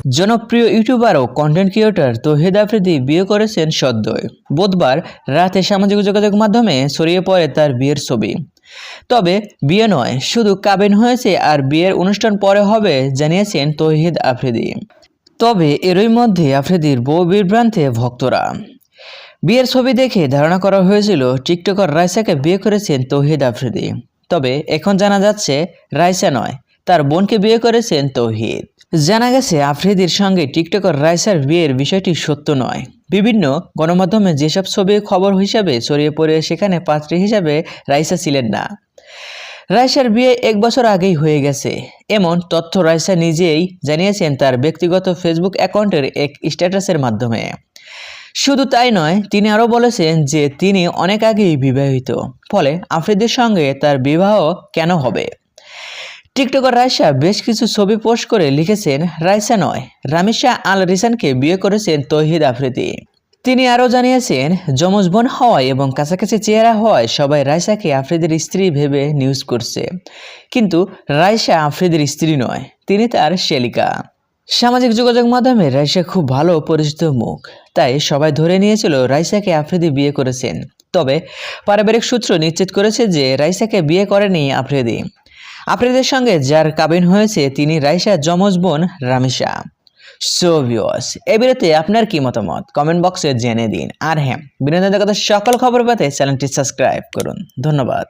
জনপ্রিয় ইউটিউবার ও content creator তৌহিদ আফ্রিদি বিয়ে করেছেন সদ্যই। বুধবার রাতে সামাজিক যোগাযোগ মাধ্যমে ছড়িয়ে পড়ে তার বিয়ের ছবি। তবে বিয়ে নয়, শুধু কাবিন হয়েছে আর বিয়ের অনুষ্ঠান পরে হবে জানিয়েছেন তৌহিদ আফ্রিদি। তবে এরই মধ্যে আফ্রিদির বউ বিভ্রান্তে ভক্তরা। বিয়ের ছবি দেখে ধারণা করা হয়েছিল টিকটকার রাইসাকে বিয়ে করেছেন তৌহিদ আফ্রিদি। তবে এখন জানা যাচ্ছে রাইসা নয়, তার বোনকে বিয়ে করেছেন তৌহিদ। জানা গেছে আফ্রিদির সঙ্গে টিকটকার রাইসার বিয়ের বিষয়টি সত্য নয়। বিভিন্ন গণমাধ্যমে যেসব ছবি খবর হিসাবে ছড়িয়ে পড়ে সেখানে পাত্রী হিসাবে রাইসা ছিলেন না। রাইসার বিয়ে 1 বছর আগেই হয়ে গেছে, এমন তথ্য রাইসা নিজেই জানিয়েছেন তার ব্যক্তিগত ফেসবুক অ্যাকাউন্টের এক স্ট্যাটাসের মাধ্যমে। শুধু তাই নয়, তিনি আরও বলেছেন যে তিনি অনেক আগেই বিবাহিত, ফলে আফ্রিদির সঙ্গে তার বিবাহ কেন হবে। টিকটকার রাইসা বেশ কিছু ছবি পোস্ট করে লিখেছেন, রাইসা নয়, রামিসা আল রিসানকে বিয়ে করেছেন তৌহিদ আফ্রিদি। তিনি আরও জানিয়েছেন, যমজ বোন হওয়ায় এবং কাছাকাছি চেহারা হওয়ায় সবাই রাইসাকে আফ্রিদির স্ত্রী ভেবে নিউজ করছে, কিন্তু রাইসা আফ্রিদির স্ত্রী নয়, তিনি তার শ্যালিকা। সামাজিক যোগাযোগ মাধ্যমে রাইসা খুব ভালো পরিচিত মুখ, তাই সবাই ধরে নিয়েছিল রাইসাকে আফ্রিদি বিয়ে করেছেন। তবে পারিবারিক সূত্র নিশ্চিত করেছে যে রাইসাকে বিয়ে করেনি আফ্রিদি। আফ্রিদির সঙ্গে যার কাবিন হয়েছে তিনি রাইসার যমজ বোন রামিসা। সো ভিউয়ার্স, এই ভিডিওতে আপনার কি মতামত কমেন্ট বক্সে জেনে দিন। আর হ্যাঁ, বিনোদন জগতের সকল খবর পেতে চ্যানেলটি সাবস্ক্রাইব করুন। ধন্যবাদ।